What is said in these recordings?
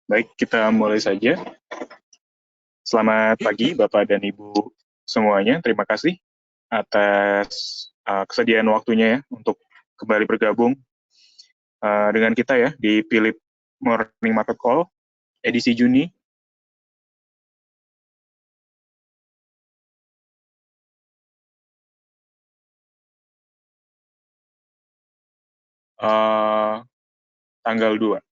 Baik, kita mulai saja. Selamat pagi, Bapak dan Ibu semuanya. Terima kasih atas kesediaan waktunya ya untuk kembali bergabung dengan kita ya di Philip Morning Market Call edisi Juni. Tanggal 2.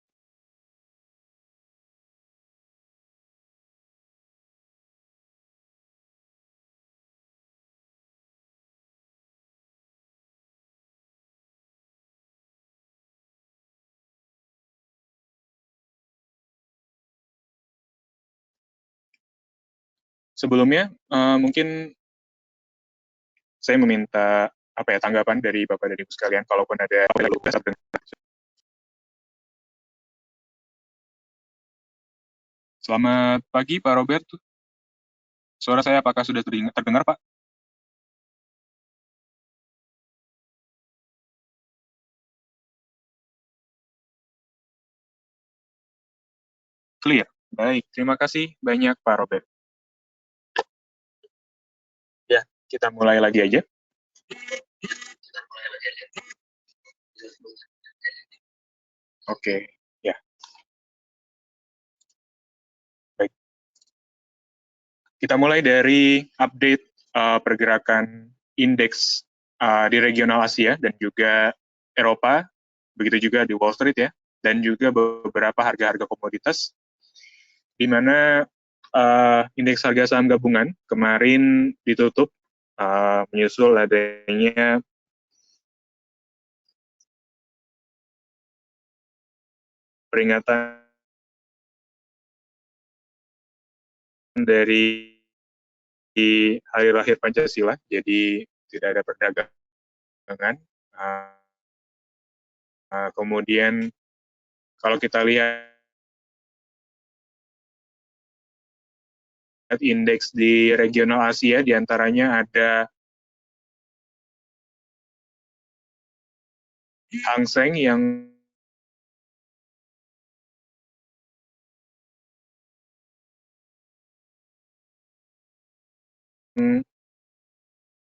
Sebelumnya, mungkin saya meminta tanggapan dari Bapak dan Ibu sekalian, kalaupun ada Selamat pagi, Pak Robert. Suara saya apakah sudah terdengar, Pak? Clear. Baik, terima kasih banyak, Pak Robert. Ya, kita mulai lagi aja. Oke, ya. Baik. Kita mulai dari update pergerakan indeks di regional Asia dan juga Eropa, begitu juga di Wall Street ya, dan juga beberapa harga-harga komoditas, di mana indeks harga saham gabungan kemarin ditutup menyusul adanya peringatan dari hari lahir Pancasila, jadi tidak ada perdagangan. Kemudian kalau kita lihat indeks di regional Asia, diantaranya ada Hang Seng yang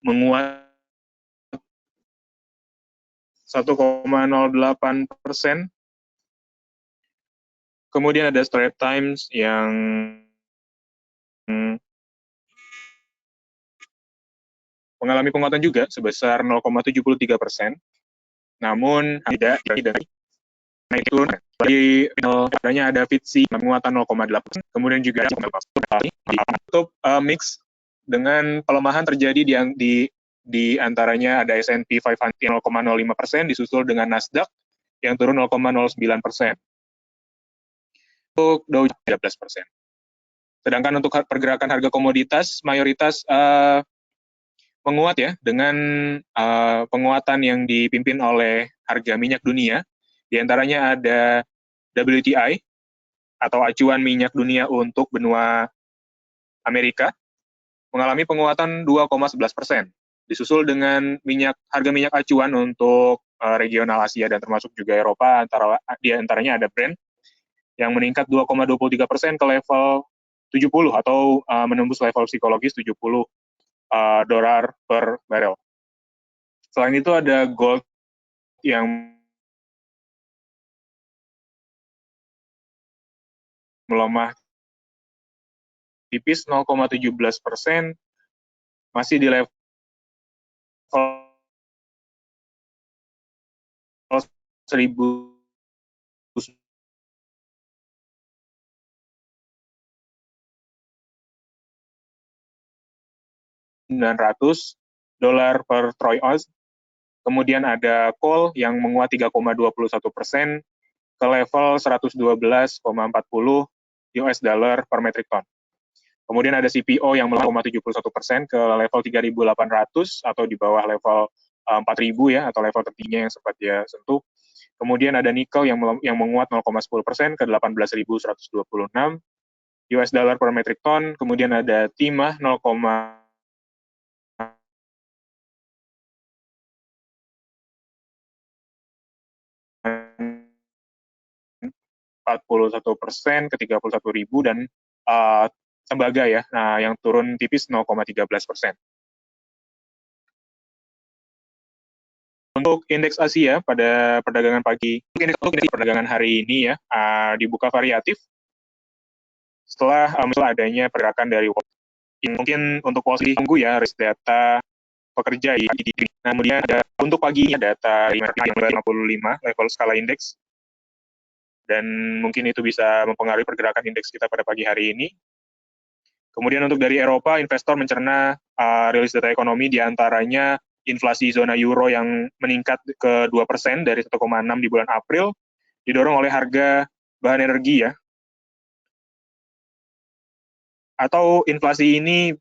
menguat 1,08%. Kemudian ada Straits Times yang mengalami penguatan juga sebesar 0,73%. Namun tidak naik turun. Di adanya ada FTSE penguatan 0,8%. Kemudian juga untuk mix dengan pelemahan terjadi di antaranya ada S&P 500 0,05%, disusul dengan Nasdaq yang turun 0,09%. Untuk Dow Jones 13%. Sedangkan untuk pergerakan harga komoditas, mayoritas menguat ya, dengan penguatan yang dipimpin oleh harga minyak dunia. Di antaranya ada WTI, atau acuan minyak dunia untuk benua Amerika, mengalami penguatan 2,11%. Disusul dengan harga minyak acuan untuk regional Asia dan termasuk juga Eropa, di antaranya ada Brent yang meningkat 2,23% ke level 70 atau menembus level psikologis 70 dolar per barrel. Selain itu ada gold yang melemah tipis 0,17%, masih di level 1.900 dolar per troy ounce. Kemudian ada coal yang menguat 3,21% ke level 112,40 US dollar per metric ton. Kemudian ada CPO yang melemah 0,71% ke level 3.800 atau di bawah level 4.000 ya, atau level tertingginya yang sempat dia sentuh. Kemudian ada nikel yang menguat 0,10% ke 18.126 US dollar per metric ton. Kemudian ada timah 0, 41% ke 31.000, dan tembaga ya, yang turun tipis 0,13%. Untuk indeks Asia pada perdagangan pagi, indeks perdagangan hari ini ya dibuka variatif setelah adanya pergerakan dari mungkin untuk posisi tunggu ya risk data pekerja di nah, kemudian ada untuk pagi data 55 level skala indeks, dan mungkin itu bisa mempengaruhi pergerakan indeks kita pada pagi hari ini. Kemudian untuk dari Eropa, investor mencerna rilis data ekonomi, diantaranya inflasi zona euro yang meningkat ke 2% dari 1,6 di bulan April, didorong oleh harga bahan energi ya. Atau inflasi ini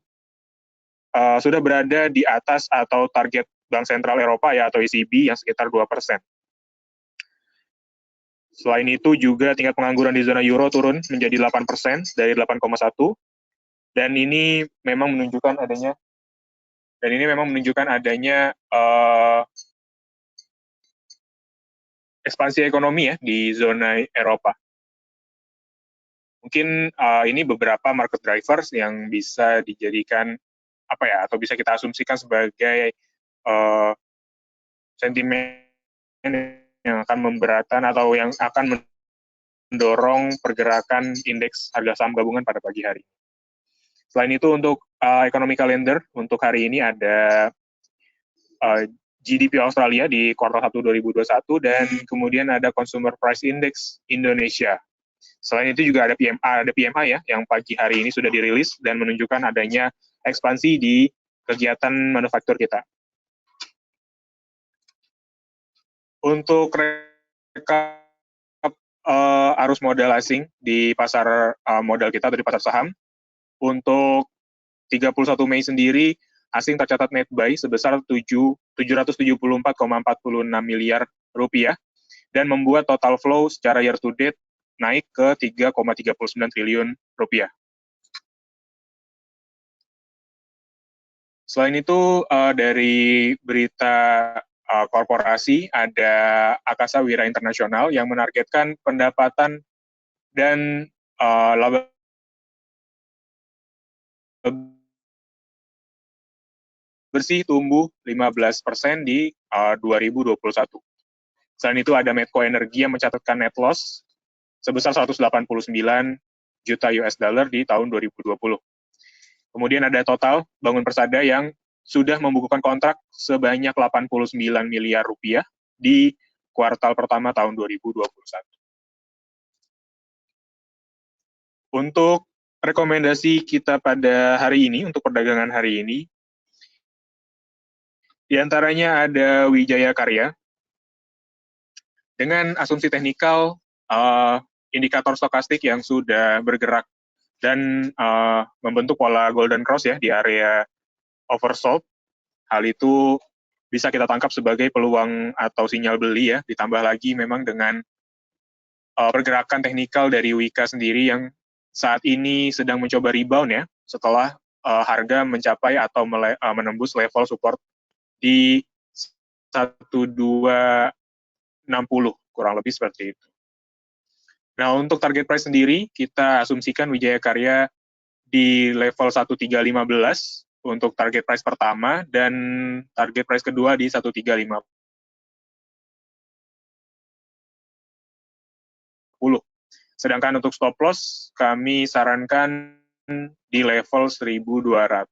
sudah berada di atas atau target Bank Sentral Eropa ya, atau ECB yang sekitar 2%. Selain itu juga tingkat pengangguran di zona euro turun menjadi 8% dari 8,1, dan ini memang menunjukkan adanya ekspansi ekonomi ya di zona Eropa. Mungkin ini beberapa market drivers yang bisa dijadikan atau bisa kita asumsikan sebagai sentimen yang akan memberatkan atau yang akan mendorong pergerakan indeks harga saham gabungan pada pagi hari. Selain itu untuk economic calendar untuk hari ini ada GDP Australia di kuartal 1 2021, dan kemudian ada Consumer Price Index Indonesia. Selain itu juga ada PMI ya, yang pagi hari ini sudah dirilis dan menunjukkan adanya ekspansi di kegiatan manufaktur kita. Untuk rekap arus modal asing di pasar modal kita atau di pasar saham, untuk 31 Mei sendiri, asing tercatat net buy sebesar 774,46 miliar rupiah, dan membuat total flow secara year to date naik ke 3,39 triliun rupiah. Selain itu, dari berita korporasi, ada Akasa Wira Internasional yang menargetkan pendapatan dan laba bersih tumbuh 15% di 2021. Selain itu ada Medco Energi yang mencatatkan net loss sebesar 189 juta US dollar di tahun 2020. Kemudian ada Total Bangun Persada yang sudah membukukan kontrak sebanyak 89 miliar rupiah di kuartal pertama tahun 2021. Untuk rekomendasi kita pada hari ini, untuk perdagangan hari ini, di antaranya ada Wijaya Karya. Dengan asumsi teknikal, indikator stokastik yang sudah bergerak dan membentuk pola golden cross ya di area oversold. Hal itu bisa kita tangkap sebagai peluang atau sinyal beli ya, ditambah lagi memang dengan pergerakan teknikal dari Wika sendiri yang saat ini sedang mencoba rebound ya, setelah harga mencapai atau menembus level support di 1260, kurang lebih seperti itu. Nah, untuk target price sendiri, kita asumsikan Wijaya Karya di level 1315 untuk target price pertama, dan target price kedua di 1350. Sedangkan untuk stop loss, kami sarankan di level 1200.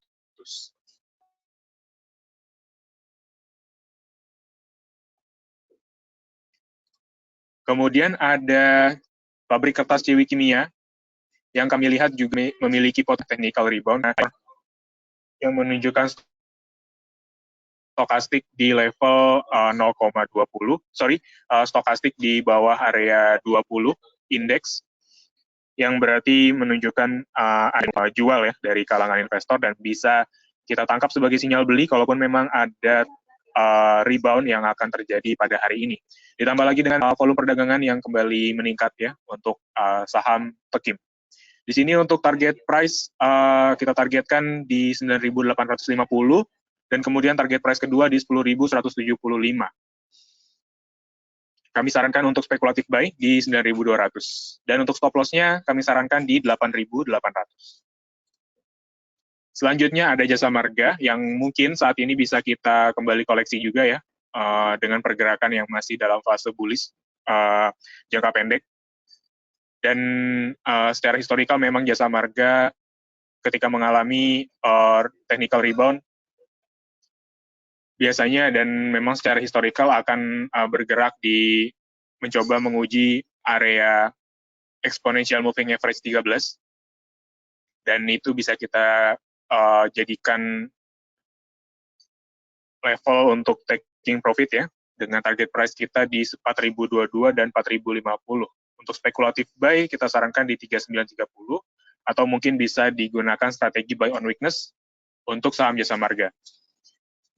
Kemudian ada pabrik kertas Ciwi Kimia, yang kami lihat juga memiliki potensi technical rebound, yang menunjukkan stokastik di level 0,20, stokastik di bawah area 20 indeks, yang berarti menunjukkan ada jual ya dari kalangan investor, dan bisa kita tangkap sebagai sinyal beli kalaupun memang ada rebound yang akan terjadi pada hari ini. Ditambah lagi dengan volume perdagangan yang kembali meningkat ya untuk saham Tekim. Di sini untuk target price kita targetkan di 9.850, dan kemudian target price kedua di 10.175. kami sarankan untuk spekulatif buy di 9.200. Dan untuk stop loss-nya kami sarankan di 8.800. Selanjutnya ada jasa marga yang mungkin saat ini bisa kita kembali koleksi juga ya, dengan pergerakan yang masih dalam fase bullish jangka pendek. Dan secara historikal memang jasa marga ketika mengalami technical rebound biasanya dan memang secara historikal akan bergerak di mencoba menguji area exponential moving average 13, dan itu bisa kita jadikan level untuk taking profit ya, dengan target price kita di 4.022 dan 4.050. Untuk spekulatif buy kita sarankan di 3930, atau mungkin bisa digunakan strategi buy on weakness untuk saham jasa marga.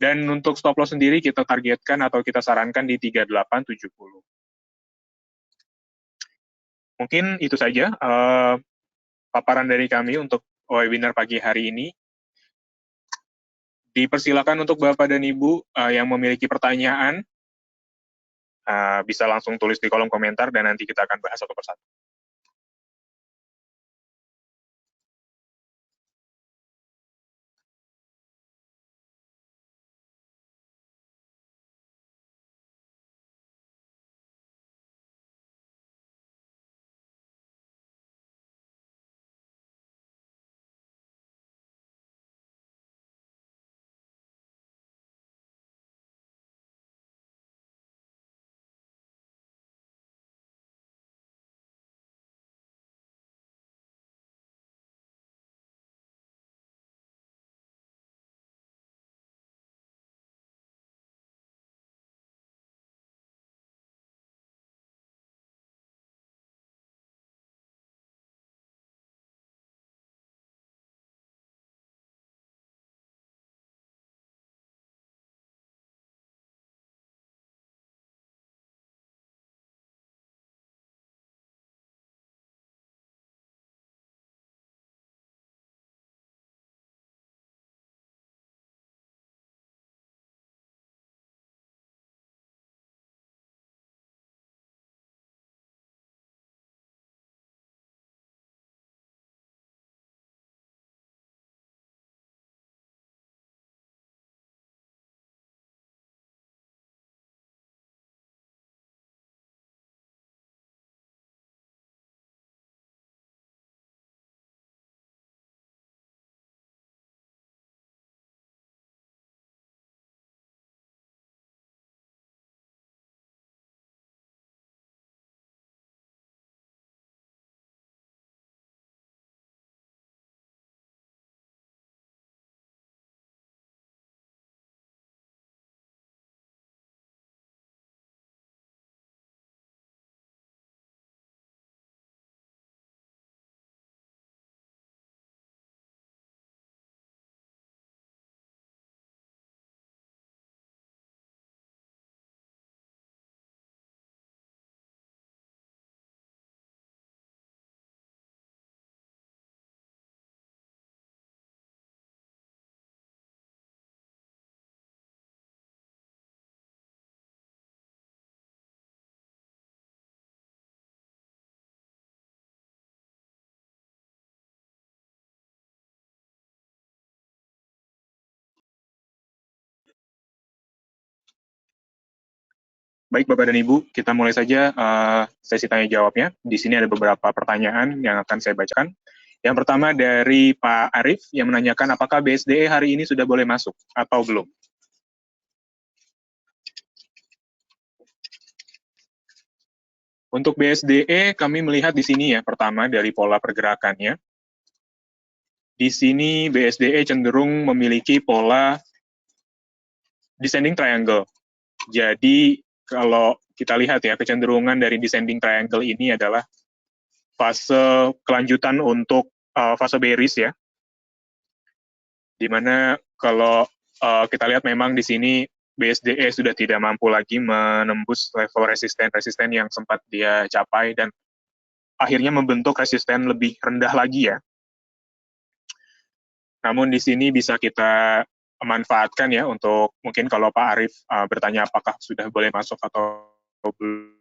Dan untuk stop loss sendiri kita targetkan atau kita sarankan di 3870. Mungkin itu saja paparan dari kami untuk webinar pagi hari ini. Dipersilakan untuk Bapak dan Ibu yang memiliki pertanyaan, bisa langsung tulis di kolom komentar dan nanti kita akan bahas satu persatu. Baik Bapak dan Ibu, kita mulai saja sesi tanya jawabnya. Di sini ada beberapa pertanyaan yang akan saya bacakan. Yang pertama dari Pak Arif yang menanyakan apakah BSDE hari ini sudah boleh masuk atau belum. Untuk BSDE kami melihat di sini ya, pertama dari pola pergerakannya. Di sini BSDE cenderung memiliki pola descending triangle. Jadi kalau kita lihat ya, kecenderungan dari descending triangle ini adalah fase kelanjutan untuk fase bearish ya. Dimana kalau kita lihat memang di sini BSDE sudah tidak mampu lagi menembus level resisten yang sempat dia capai dan akhirnya membentuk resisten lebih rendah lagi ya. Namun di sini bisa kita manfaatkan ya untuk mungkin kalau Pak Arif bertanya apakah sudah boleh masuk atau belum.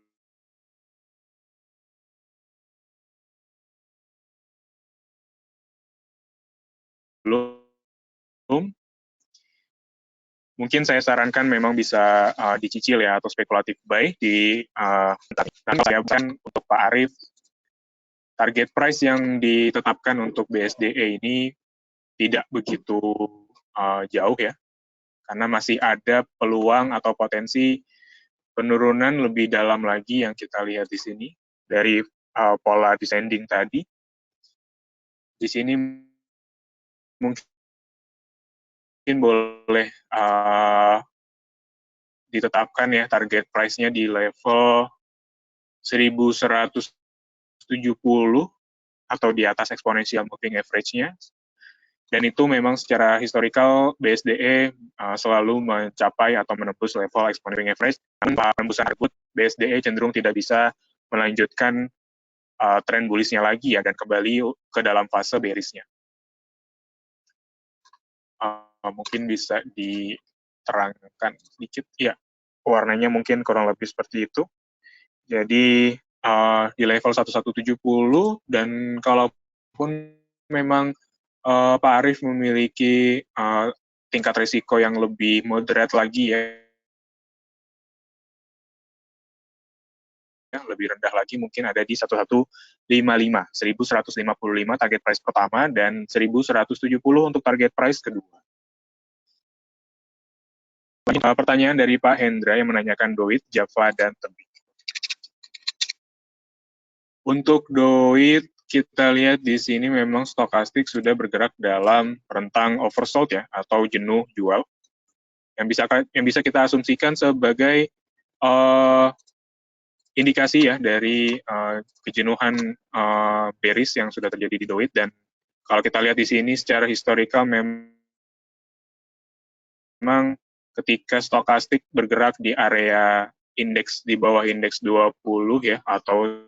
mungkin saya sarankan memang bisa dicicil ya, atau spekulatif buy di nanti saya bukan untuk Pak Arief, target price yang ditetapkan untuk BSDE ini tidak begitu jauh ya, karena masih ada peluang atau potensi penurunan lebih dalam lagi yang kita lihat di sini dari pola descending tadi. Di sini mungkin boleh ditetapkan ya target price-nya di level 1170 atau di atas exponential moving average-nya. Dan itu memang secara historical BSDE selalu mencapai atau menembus level exponential moving average. Tanpa penembusan tersebut, BSDE cenderung tidak bisa melanjutkan tren bullish-nya lagi ya, dan kembali ke dalam fase bearish-nya. Mungkin bisa diterangkan sedikit, ya, warnanya mungkin kurang lebih seperti itu. Jadi di level 1170, dan kalaupun memang Pak Arief memiliki tingkat risiko yang lebih moderat lagi ya, yang lebih rendah lagi mungkin ada di 1155 target price pertama dan 1170 untuk target price kedua. Pertanyaan dari Pak Hendra yang menanyakan Doit, Java, dan Tebing. Untuk Doit, kita lihat di sini memang stokastik sudah bergerak dalam rentang oversold ya, atau jenuh jual, yang bisa kita asumsikan sebagai indikasi ya dari kejenuhan bearish yang sudah terjadi di Doit. Dan kalau kita lihat di sini secara historical memang ketika stokastik bergerak di area indeks di bawah indeks 20 ya, atau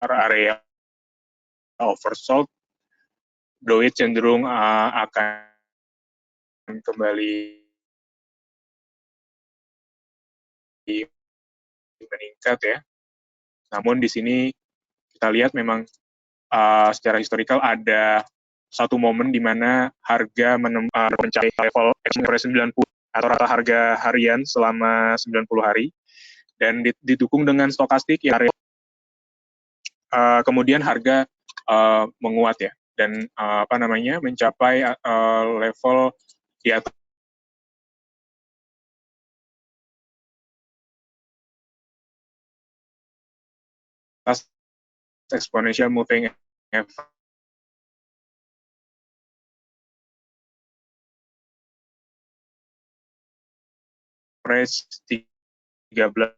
area oversold, Doit cenderung akan kembali meningkat ya. Namun di sini kita lihat memang secara historical ada satu momen di mana harga mencapai level 90 atau rata harga harian selama 90 hari, dan didukung dengan stokastik ya, kemudian harga menguat ya, dan mencapai level di atas exponential moving average 13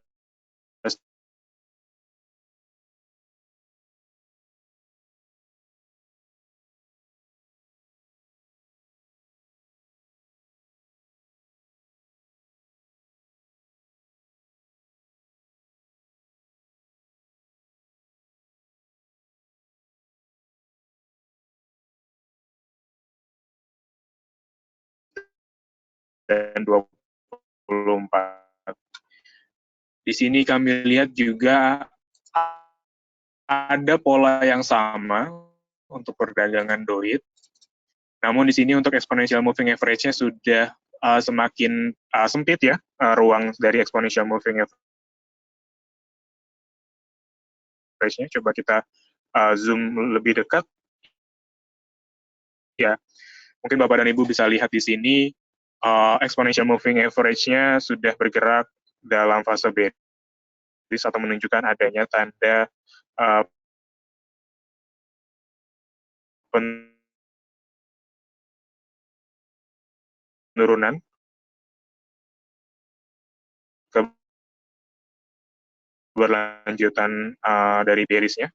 dan 24. Di sini kami lihat juga ada pola yang sama untuk perdagangan Doit. Namun di sini untuk exponential moving average-nya sudah semakin sempit ya, ruang dari exponential moving average-nya. Coba kita zoom lebih dekat. Ya, mungkin Bapak dan Ibu bisa lihat di sini exponential moving average-nya sudah bergerak dalam fase bearish atau menunjukkan adanya tanda penurunan keberlanjutan dari bearish-nya.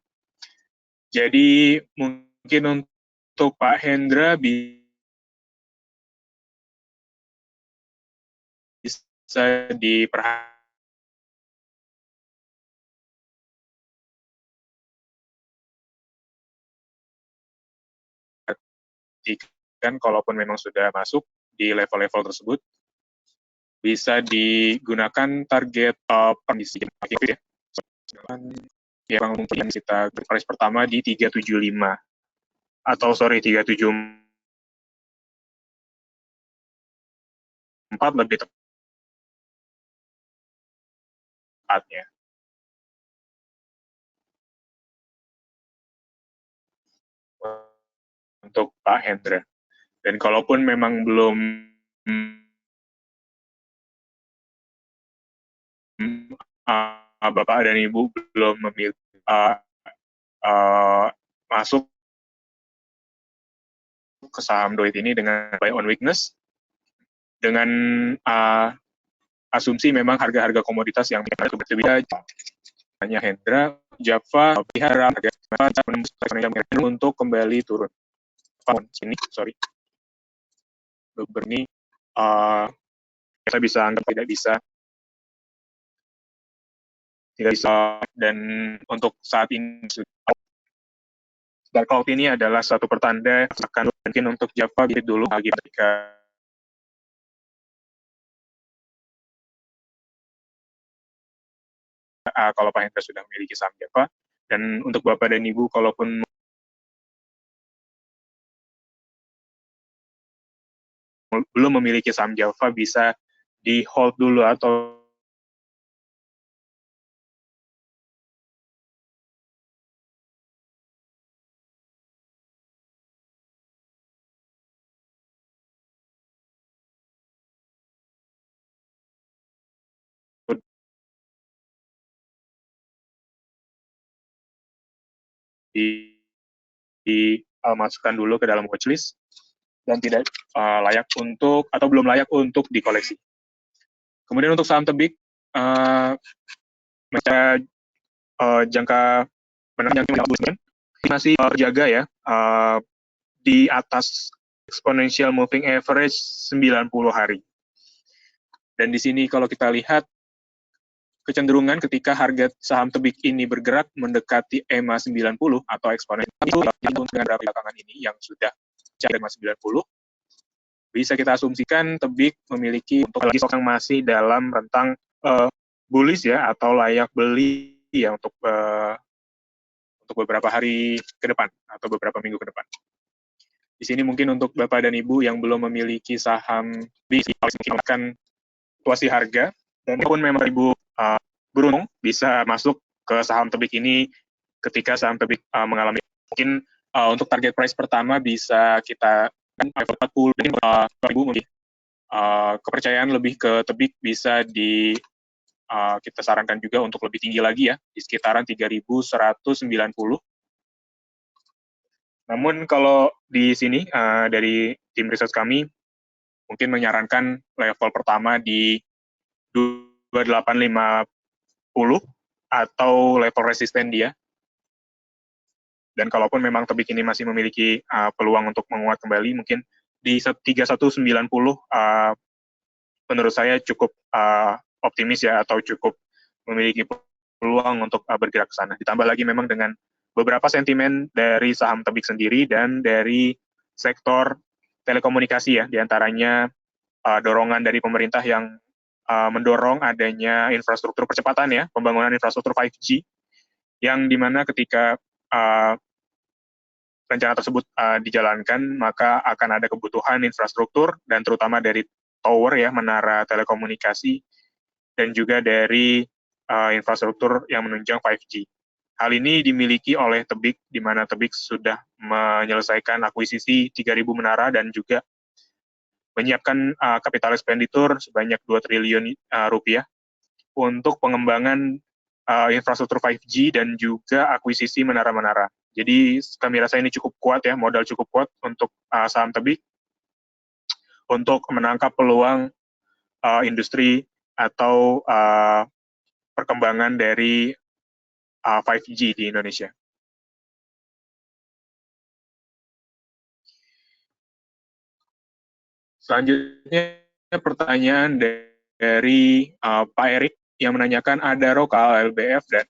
Jadi mungkin untuk Pak Hendra bisa diperhatikan, kalaupun memang sudah masuk di level-level tersebut, bisa digunakan target kondisi ya. Yang mungkin kita price pertama di 375. atau sorry 374 lebih tepatnya untuk Pak Hendra. Dan kalaupun memang belum Bapak dan Ibu belum memilih masuk ke saham Doit ini dengan buy on weakness, dengan asumsi memang harga-harga komoditas yang berbeda, hanya Hendra, Java, Bihara, untuk kembali turun. Sini, sorry. Ini kita bisa anggap tidak bisa, dan untuk saat ini dark cloud ini adalah satu pertanda akan mungkin untuk Java dulu ketika kalau Pak Hendra sudah memiliki saham Java, dan untuk Bapak dan Ibu kalaupun belum memiliki saham Java bisa di hold dulu atau dimasukkan dulu ke dalam watchlist dan tidak layak untuk atau belum layak untuk dikoleksi. Kemudian untuk saham tebik, jangka menengah masih terjaga ya di atas exponential moving average 90 hari. Dan di sini kalau kita lihat kecenderungan ketika harga saham tebik ini bergerak mendekati EMA 90 atau eksponensial dengan grafik belakangan ini yang sudah mencapai EMA 90, bisa kita asumsikan tebik memiliki untuk lagi yang masih dalam rentang bullish ya atau layak beli ya untuk beberapa hari ke depan atau beberapa minggu ke depan. Di sini mungkin untuk Bapak dan Ibu yang belum memiliki saham akan situasi harga, dan walaupun memang Ibu beruntung bisa masuk ke saham tebik ini ketika saham tebik mengalami mungkin untuk target price pertama bisa kita 40, Ibu kepercayaan lebih ke tebik bisa kita sarankan juga untuk lebih tinggi lagi ya, di sekitaran 3.190. Namun kalau di sini dari tim riset kami mungkin menyarankan level pertama di 2850 atau level resisten dia. Dan kalaupun memang tebik ini masih memiliki peluang untuk menguat kembali, mungkin di 3190 menurut saya cukup optimis ya, atau cukup memiliki peluang untuk bergerak ke sana. Ditambah lagi memang dengan beberapa sentimen dari saham tebik sendiri dan dari sektor telekomunikasi ya, diantaranya dorongan dari pemerintah yang mendorong adanya infrastruktur percepatan ya, pembangunan infrastruktur 5G, yang dimana ketika rencana tersebut dijalankan, maka akan ada kebutuhan infrastruktur, dan terutama dari tower ya, menara telekomunikasi, dan juga dari infrastruktur yang menunjang 5G. Hal ini dimiliki oleh Tebik, di mana Tebik sudah menyelesaikan akuisisi 3.000 menara dan juga menyiapkan capital expenditure sebanyak 2 triliun rupiah untuk pengembangan infrastruktur 5G dan juga akuisisi menara-menara. Jadi kami rasa ini cukup kuat ya, modal cukup kuat untuk saham Tebik untuk menangkap peluang industri atau perkembangan dari 5G di Indonesia. Selanjutnya pertanyaan dari Pak Erik yang menanyakan ada lokal LBF dan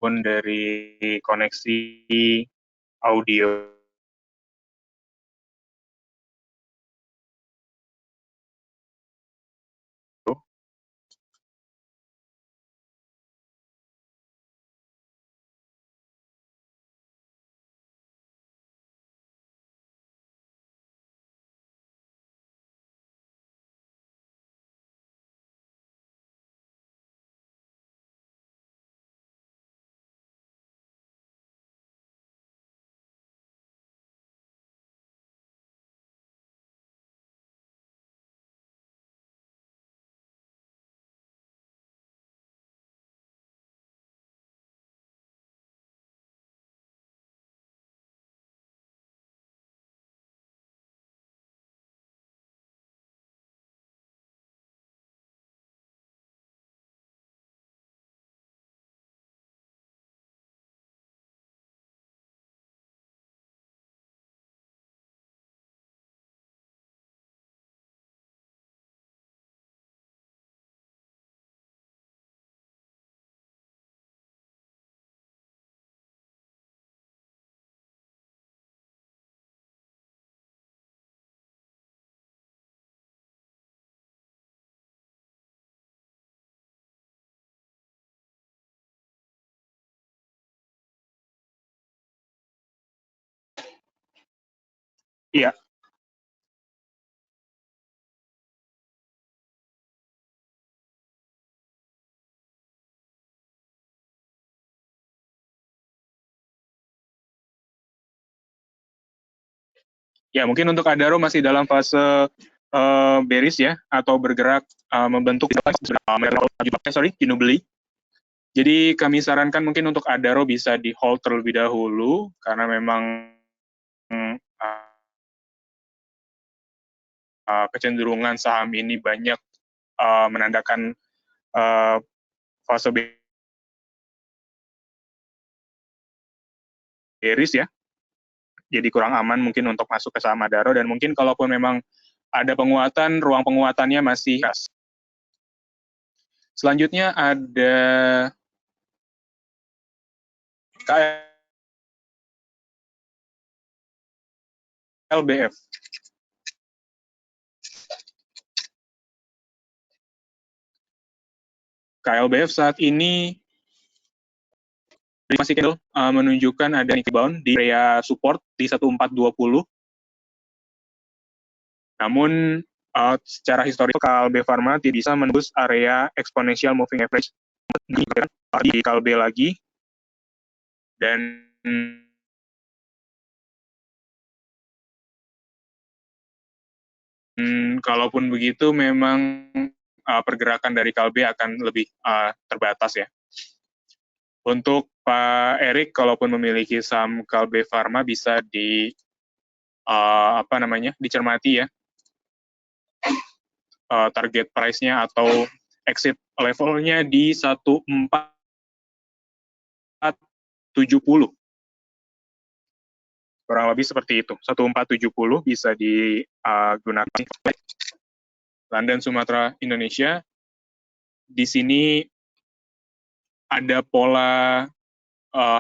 pun dari koneksi audio. Iya, ya mungkin untuk Adaro masih dalam fase bearish ya, atau bergerak membentuk kinu beli. Jadi kami sarankan mungkin untuk Adaro bisa di hold terlebih dahulu, karena memang kecenderungan saham ini banyak menandakan fase bearish ya. Jadi kurang aman mungkin untuk masuk ke saham Adaro, dan mungkin kalaupun memang ada penguatan, ruang penguatannya masih khas. Selanjutnya ada KLBF. KLBF saat ini masih menunjukkan ada rebound di area support di 1420. Namun secara historis KLB Pharma tidak bisa menembus area exponential moving average di KLB lagi, dan kalaupun begitu memang pergerakan dari KLB akan lebih terbatas ya. Untuk Pak Erik, kalaupun memiliki saham KLB Pharma bisa dicermati ya target price-nya atau exit levelnya di 1470. Kurang lebih seperti itu. 1470 bisa digunakan. London, Sumatera, Indonesia. Di sini ada pola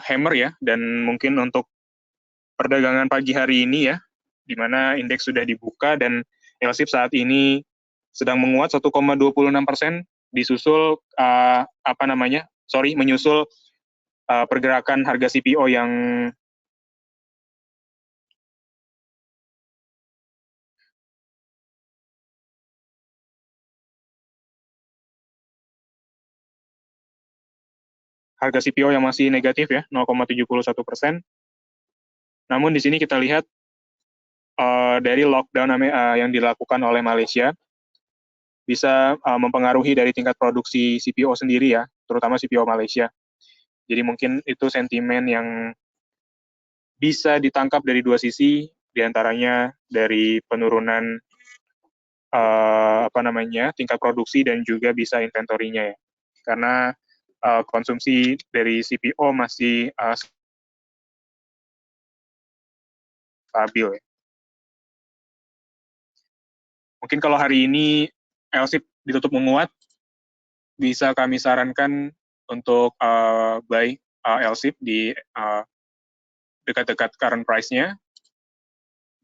hammer ya, dan mungkin untuk perdagangan pagi hari ini ya, di mana indeks sudah dibuka dan LSIP saat ini sedang menguat 1,26%, disusul menyusul pergerakan harga CPO yang masih negatif ya, 0,71%. Namun di sini kita lihat dari lockdown yang dilakukan oleh Malaysia bisa mempengaruhi dari tingkat produksi CPO sendiri ya, terutama CPO Malaysia. Jadi mungkin itu sentimen yang bisa ditangkap dari dua sisi, diantaranya dari penurunan tingkat produksi dan juga bisa inventorinya ya. Karena konsumsi dari CPO masih stabil ya. Mungkin kalau hari ini LSIP ditutup menguat, bisa kami sarankan untuk buy LSIP di dekat-dekat current price-nya,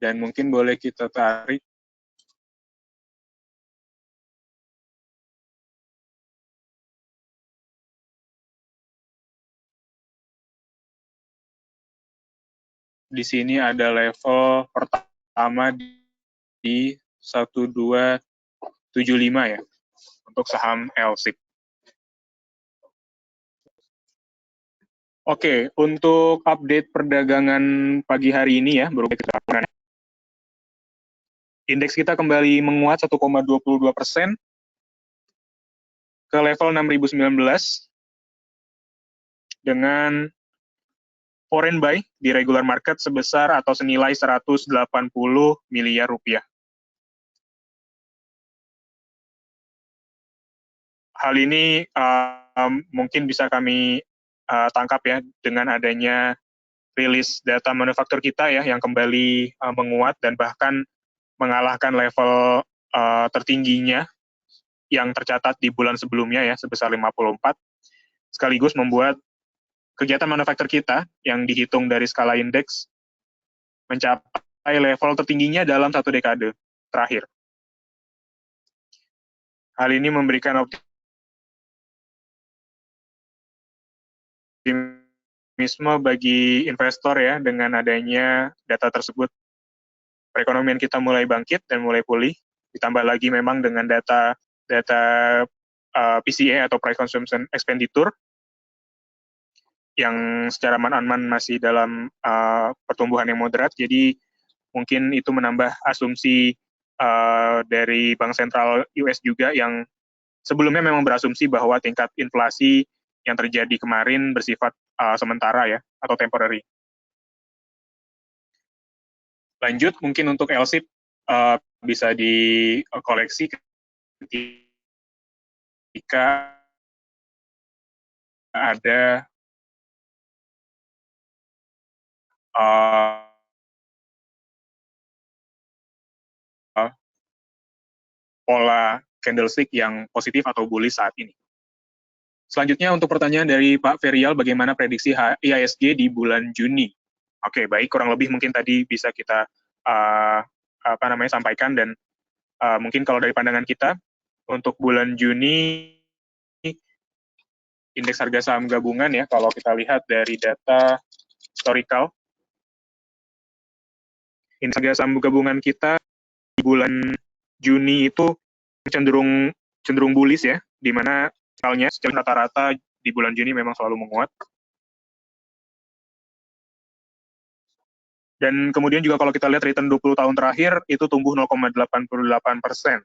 dan mungkin boleh kita tarik di sini ada level pertama di 1275 ya untuk saham LSIP. Oke, untuk update perdagangan pagi hari ini ya, indeks kita kembali menguat 1,22% ke level 6.019 dengan foreign buy di regular market sebesar atau senilai 180 miliar rupiah. Hal ini mungkin bisa kami tangkap ya dengan adanya rilis data manufaktur kita ya yang kembali menguat dan bahkan mengalahkan level tertingginya yang tercatat di bulan sebelumnya ya sebesar 54, sekaligus membuat kegiatan manufaktur kita yang dihitung dari skala indeks mencapai level tertingginya dalam 1 dekade terakhir. Hal ini memberikan optimisme bagi investor ya dengan adanya data tersebut. Perekonomian kita mulai bangkit dan mulai pulih, ditambah lagi memang dengan data PCE atau Price Consumption Expenditure yang secara man-on-man masih dalam pertumbuhan yang moderat, jadi mungkin itu menambah asumsi dari Bank Sentral US juga yang sebelumnya memang berasumsi bahwa tingkat inflasi yang terjadi kemarin bersifat sementara ya atau temporary. Lanjut mungkin untuk LSIP bisa dikoleksi ketika ada pola candlestick yang positif atau bullish saat ini. Selanjutnya untuk pertanyaan dari Pak Ferial, bagaimana prediksi IHSG di bulan Juni? Oke, baik, kurang lebih mungkin tadi bisa kita sampaikan, dan mungkin kalau dari pandangan kita untuk bulan Juni indeks harga saham gabungan ya, kalau kita lihat dari data historical, indeks harga saham gabungan kita di bulan Juni itu cenderung bullish ya, di mana misalnya secara rata-rata di bulan Juni memang selalu menguat. Dan kemudian juga kalau kita lihat return 20 tahun terakhir, itu tumbuh 0,88%.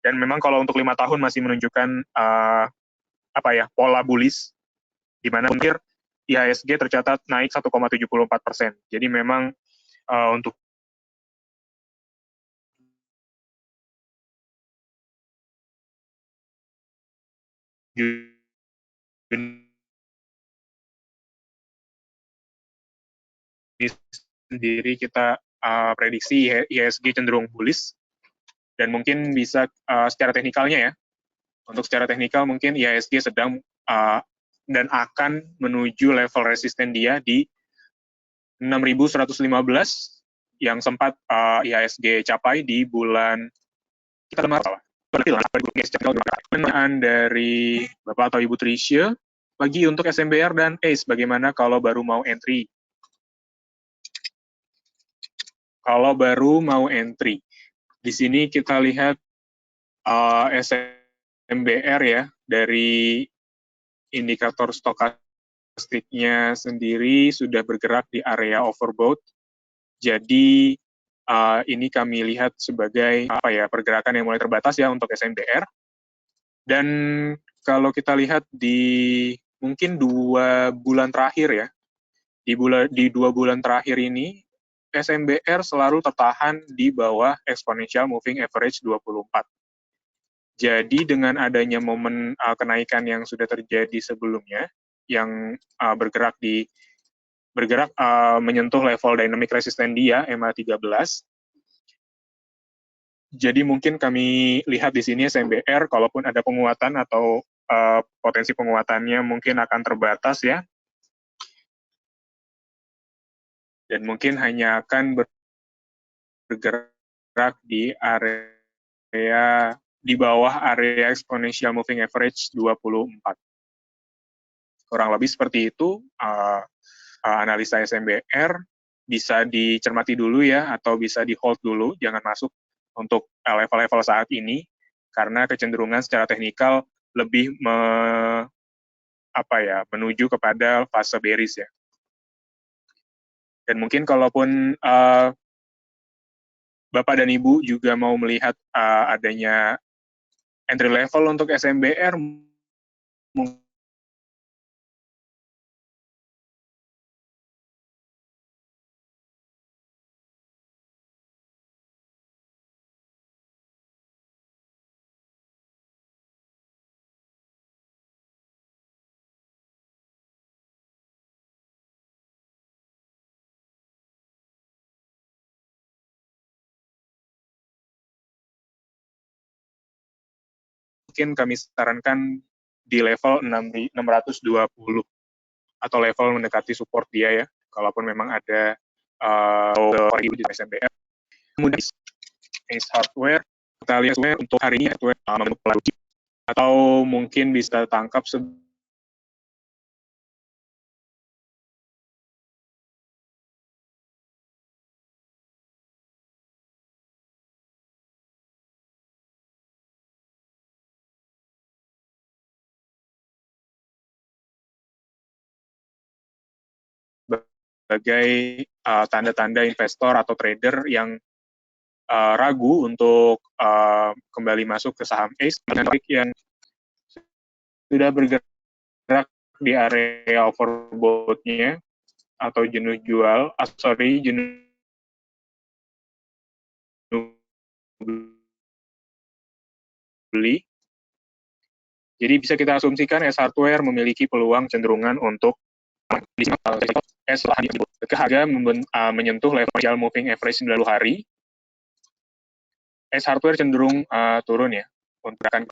Dan memang kalau untuk 5 tahun masih menunjukkan pola bullish, di mana untuk IHSG tercatat naik 1,74%. Jadi memang untuk sendiri kita prediksi IHSG cenderung bullish, dan mungkin bisa secara teknikalnya ya, untuk secara teknikal mungkin IHSG sedang dan akan menuju level resisten dia di 6.115 yang sempat IHSG capai di bulan kita Maret. Pertanyaan dari Bapak atau Ibu Trisha, bagi untuk SMBR dan ACE, bagaimana kalau baru mau entry? Kalau baru mau entry, di sini kita lihat SMBR ya, dari indikator stokastiknya sendiri sudah bergerak di area overbought. Jadi ini kami lihat sebagai pergerakan yang mulai terbatas ya untuk SMBR. Dan kalau kita lihat di mungkin 2 bulan terakhir ya, di 2 bulan terakhir ini SMBR selalu tertahan di bawah exponential moving average 24. Jadi dengan adanya momen kenaikan yang sudah terjadi sebelumnya, yang bergerak menyentuh level dynamic resistance dia MA13. Jadi mungkin kami lihat di sini SMBR, kalaupun ada penguatan atau potensi penguatannya mungkin akan terbatas ya, dan mungkin hanya akan bergerak di area di bawah area exponential moving average 24. Kurang lebih seperti itu analisa SMBR. Bisa dicermati dulu ya, atau bisa di hold dulu, jangan masuk untuk level-level saat ini, karena kecenderungan secara teknikal lebih menuju kepada fase bearish ya. Dan mungkin kalaupun Bapak dan Ibu juga mau melihat adanya entry level untuk SMBR, mungkin kami sarankan di level 620 atau level mendekati support dia ya, kalaupun memang ada di SMBR. Kemudian Ace Hardware, kita lihat untuk hari ini hardware atau mungkin bisa tangkap sebagai tanda-tanda investor atau trader yang ragu untuk kembali masuk ke saham Ace yang sudah bergerak di area overbought-nya atau jenuh jual, jenuh beli. Jadi bisa kita asumsikan S Hardware memiliki peluang cenderungan untuk harga menyentuh level moving average 90 hari. S Hardware cenderung turun ya untuk gerakan.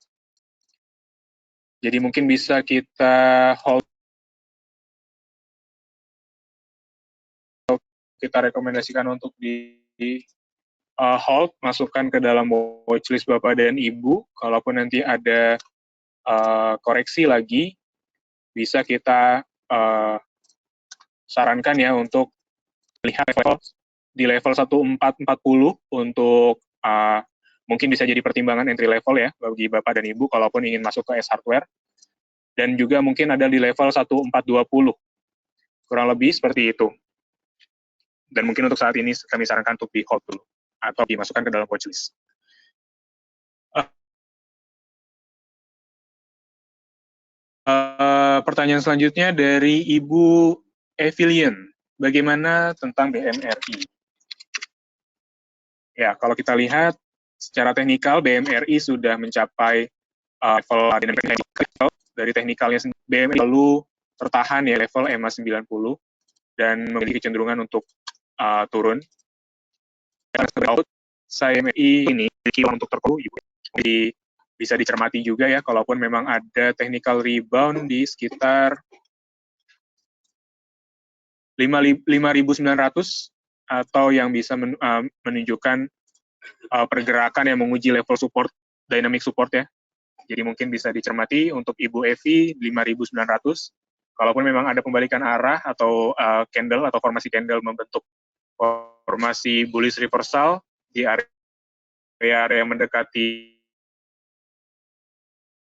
Jadi mungkin bisa kita hold, kita rekomendasikan untuk di hold, masukkan ke dalam watchlist Bapak dan Ibu. Kalaupun nanti ada koreksi lagi, bisa kita sarankan ya untuk lihat level di level 1440 untuk mungkin bisa jadi pertimbangan entry level ya bagi Bapak dan Ibu kalaupun ingin masuk ke S Hardware. Dan juga mungkin ada di level 1420. Kurang lebih seperti itu. Dan mungkin untuk saat ini kami sarankan untuk di hold dulu atau dimasukkan ke dalam watchlist. Pertanyaan selanjutnya dari Ibu Evilian. Bagaimana tentang BMRI? Ya, kalau kita lihat secara teknikal BMRI sudah mencapai level dari teknikalnya BMRI lalu tertahan ya level EMA 90 dan memiliki kecenderungan untuk turun. BMRI ini untuk terpuru bisa dicermati juga ya kalaupun memang ada technical rebound di sekitar 5.900 atau yang bisa menunjukkan pergerakan yang menguji level support, dynamic support ya. Jadi mungkin bisa dicermati untuk Ibu Evi 5.900. Kalaupun memang ada pembalikan arah atau candle atau formasi candle membentuk formasi bullish reversal di area yang mendekati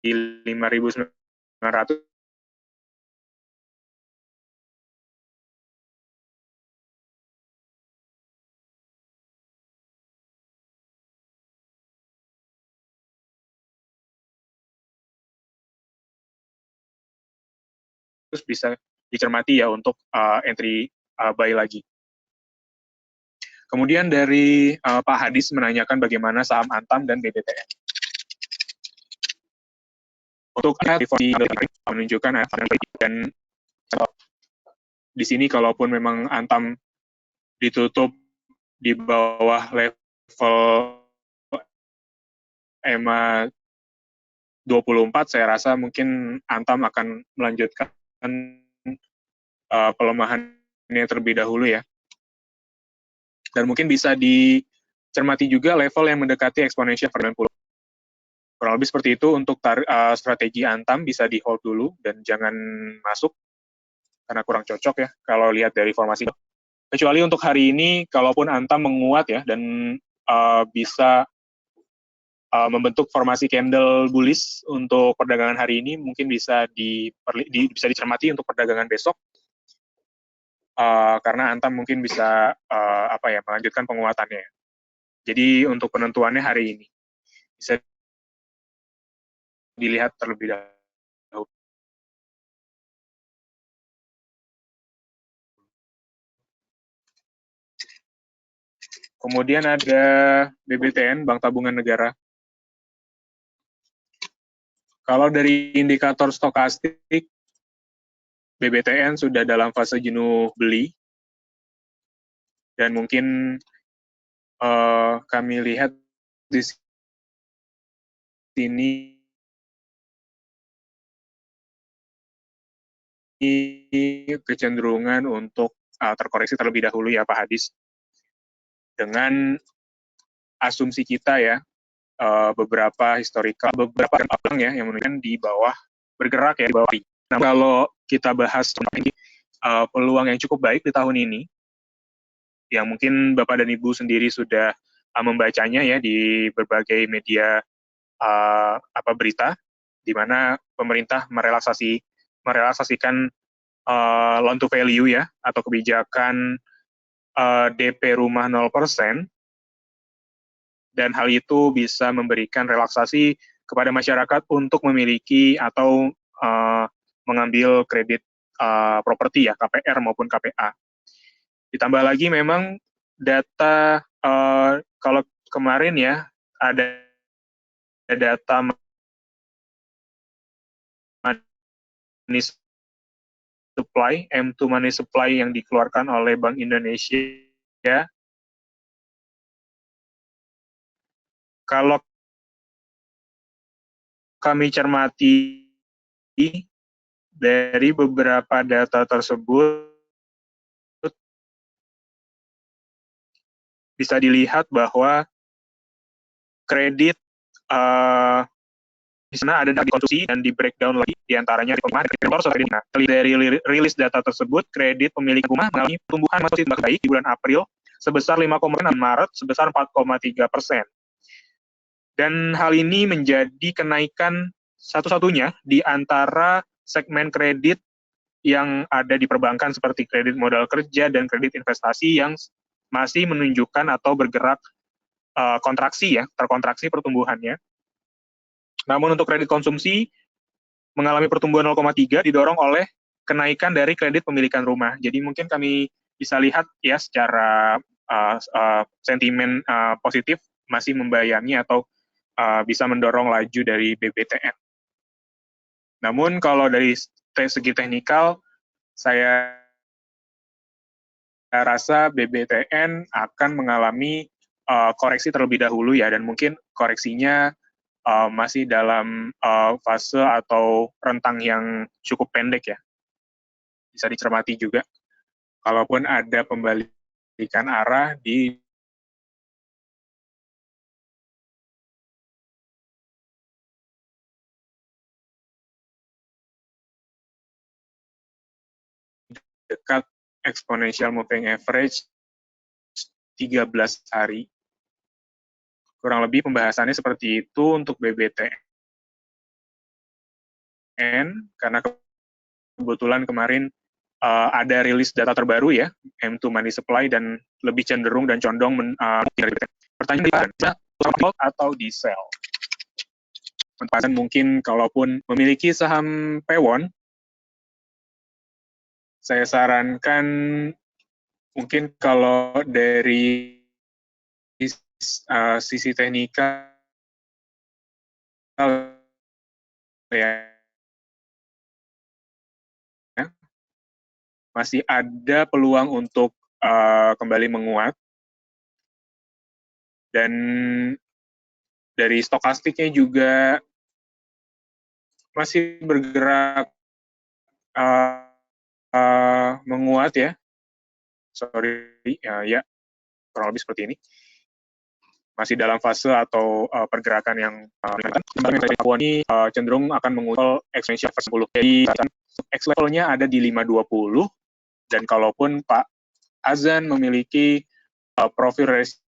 5.900 terus bisa dicermati ya untuk entry buy lagi. Kemudian dari Pak Hadis menanyakan bagaimana saham Antam dan BBTN. Untuk menunjukkan dan di sini kalaupun memang Antam ditutup di bawah level EMA 24 saya rasa mungkin Antam akan melanjutkan pelemahannya terlebih dahulu ya. Dan mungkin bisa dicermati juga level yang mendekati eksponensial 90. Kurang lebih seperti itu untuk strategi Antam, bisa di hold dulu dan jangan masuk karena kurang cocok ya kalau lihat dari formasi. Kecuali untuk hari ini, kalaupun Antam menguat ya dan bisa membentuk formasi candle bullish untuk perdagangan hari ini, mungkin bisa bisa dicermati untuk perdagangan besok. Karena Antam mungkin bisa melanjutkan penguatannya. Jadi untuk penentuannya hari ini bisa dilihat terlebih dahulu. Kemudian ada BBTN, Bank Tabungan Negara. Kalau dari indikator stokastik, BBTN sudah dalam fase jenuh beli, dan mungkin kami lihat di sini kecenderungan untuk terkoreksi terlebih dahulu ya Pak Hadis. Dengan asumsi kita ya, beberapa abang ya yang menunjukkan di bawah bergerak ya di bawah. Nah, kalau kita bahas peluang yang cukup baik di tahun ini, yang mungkin Bapak dan Ibu sendiri sudah membacanya ya di berbagai media berita, di mana pemerintah merelaksasikan loan to value ya, atau kebijakan DP rumah 0%, dan hal itu bisa memberikan relaksasi kepada masyarakat untuk memiliki atau mengambil kredit properti ya, KPR maupun KPA. Ditambah lagi memang data kalau kemarin ya ada data money supply, M2 money supply yang dikeluarkan oleh Bank Indonesia ya. Kalau kami cermati dari beberapa data tersebut, bisa dilihat bahwa kredit di sana ada data konsumsi dan di breakdown lagi diantaranya di rumah dan kredit. Nah, dari rilis data tersebut, kredit pemilik rumah mengalami pertumbuhan masih baik di bulan April sebesar 5,6, Maret sebesar 4,3%. Dan hal ini menjadi kenaikan satu-satunya di antara segmen kredit yang ada di perbankan seperti kredit modal kerja dan kredit investasi yang masih menunjukkan atau bergerak kontraksi ya, terkontraksi pertumbuhannya. Namun untuk kredit konsumsi mengalami pertumbuhan 0,3 didorong oleh kenaikan dari kredit pemilikan rumah. Jadi mungkin kami bisa lihat ya secara sentimen positif masih membayangi atau bisa mendorong laju dari BBTN. Namun kalau dari segi teknikal, saya rasa BBTN akan mengalami koreksi terlebih dahulu ya, dan mungkin koreksinya masih dalam fase atau rentang yang cukup pendek ya. Bisa dicermati juga. Kalaupun ada pembalikan arah di dekat exponential moving average 13 hari. Kurang lebih pembahasannya seperti itu untuk BBTN, karena kebetulan kemarin ada rilis data terbaru ya, M2 money supply, dan lebih cenderung dan condong pertanyaan atau di sell. Mungkin kalaupun memiliki saham Pewon, saya sarankan mungkin kalau dari sisi teknikal ya, masih ada peluang untuk kembali menguat. Dan dari stokastiknya juga masih bergerak menguat ya. Sorry, ya kurang lebih seperti ini. Masih dalam fase atau pergerakan yang Papua ini cenderung akan mengutul eksponensial 10. Jadi X levelnya ada di 520, dan kalaupun Pak Azan memiliki profil resiko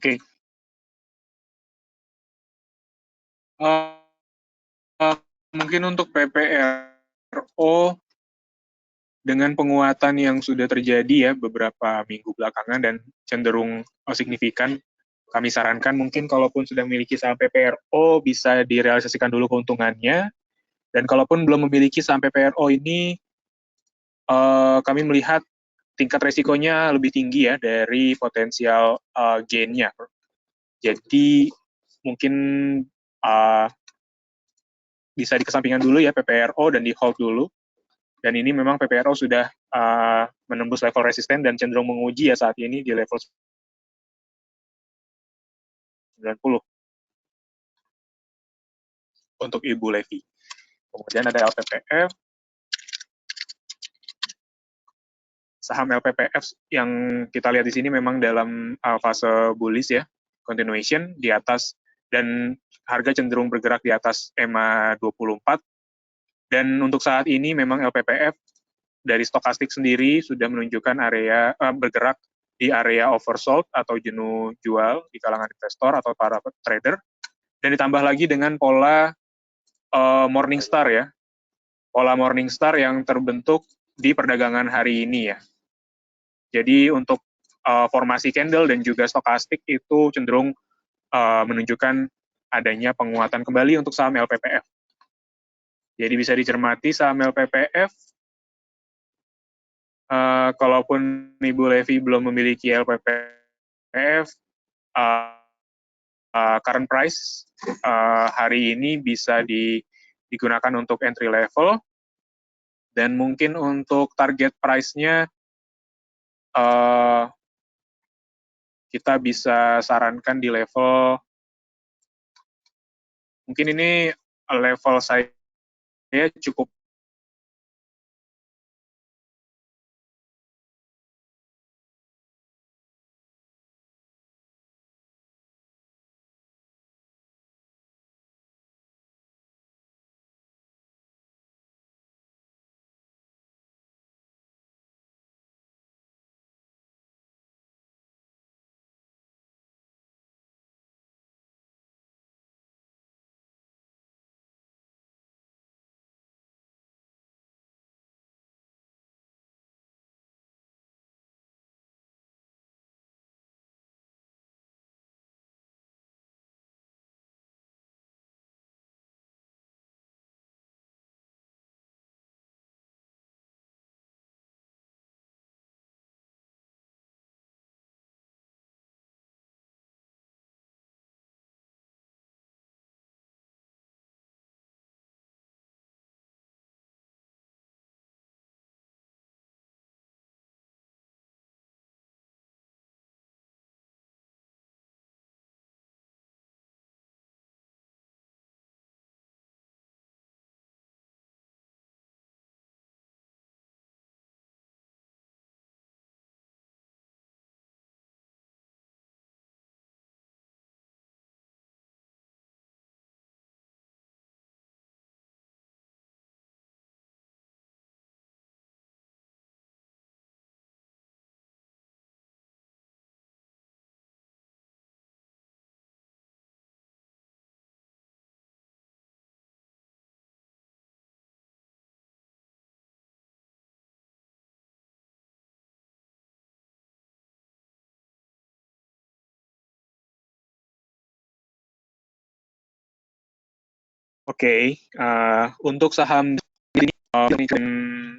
Oke. Uh, Mungkin untuk PPRO dengan penguatan yang sudah terjadi ya beberapa minggu belakangan dan cenderung signifikan, kami sarankan mungkin kalaupun sudah memiliki saham PPRO bisa direalisasikan dulu keuntungannya, dan kalaupun belum memiliki saham PPRO ini, kami melihat tingkat resikonya lebih tinggi ya dari potensial gain-nya. Jadi mungkin uh, bisa dikesampingkan dulu ya PPRO dan di hold dulu. Dan ini memang PPRO sudah menembus level resisten dan cenderung menguji ya saat ini di level 90 untuk Ibu Levi. Kemudian ada LPPF. Saham LPPF yang kita lihat di sini memang dalam fase bullish ya, continuation di atas, dan harga cenderung bergerak di atas EMA 24. Dan untuk saat ini memang LPPF dari stokastik sendiri sudah menunjukkan area bergerak di area oversold atau jenuh jual di kalangan investor atau para trader, dan ditambah lagi dengan pola Morningstar ya, pola Morningstar yang terbentuk di perdagangan hari ini ya. Jadi untuk formasi candle dan juga stokastik itu cenderung menunjukkan adanya penguatan kembali untuk saham LPPF. Jadi bisa dicermati saham LPPF. Kalaupun Ibu Levi belum memiliki LPPF, current price hari ini bisa digunakan untuk entry level, dan mungkin untuk target price-nya kita bisa sarankan di level, mungkin ini level saya cukup oke. Untuk saham ini,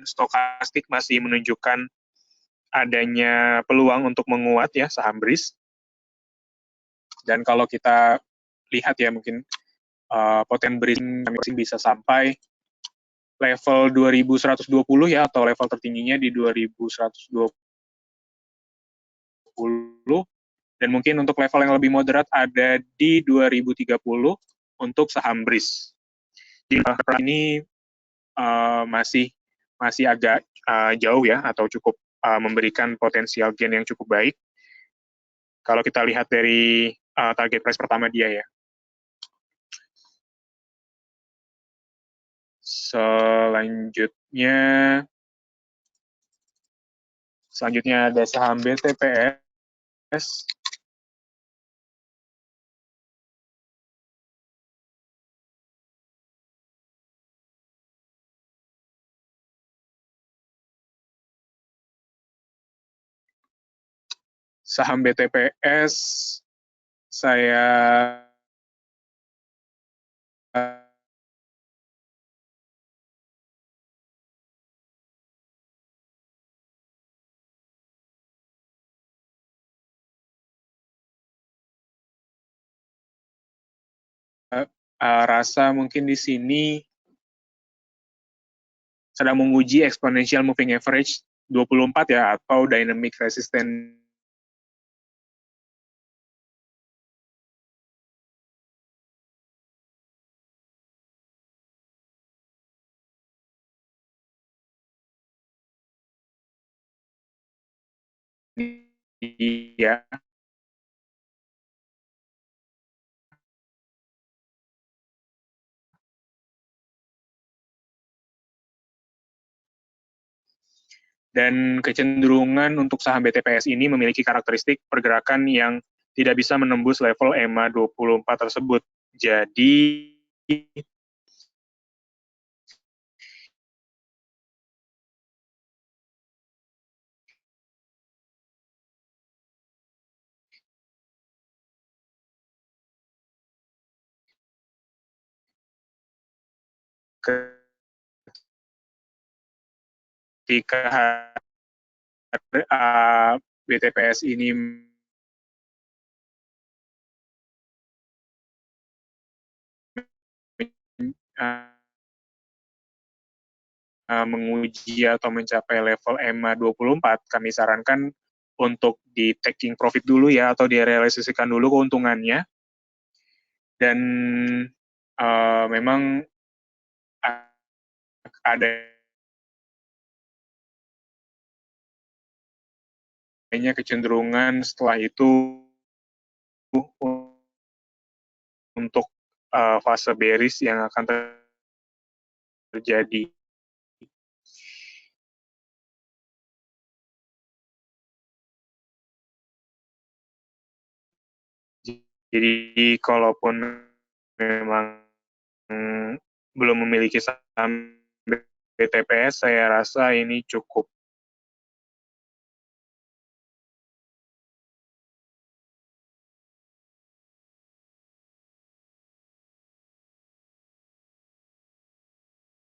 stokastik masih menunjukkan adanya peluang untuk menguat ya saham BRIS. Dan kalau kita lihat ya mungkin poten BRIS bisa sampai level 2120 ya, atau level tertingginya di 2120, dan mungkin untuk level yang lebih moderat ada di 2030 untuk saham BRIS. Di ini masih agak jauh ya, atau cukup memberikan potensial gain yang cukup baik kalau kita lihat dari target price pertama dia ya. Selanjutnya ada saham BTPS. saham BTPS saya rasa mungkin di sini sedang menguji exponential moving average 24 ya, atau dynamic resistance ya. Dan kecenderungan untuk saham BTPS ini memiliki karakteristik pergerakan yang tidak bisa menembus level EMA 24 tersebut. Jadi ketika BTPS ini menguji atau mencapai level EMA 24, kami sarankan untuk di taking profit dulu ya, atau direalisasikan dulu keuntungannya. Dan memang adanya kecenderungan setelah itu untuk fase bearish yang akan terjadi. Jadi kalaupun memang belum memiliki saham BTPS, saya rasa ini cukup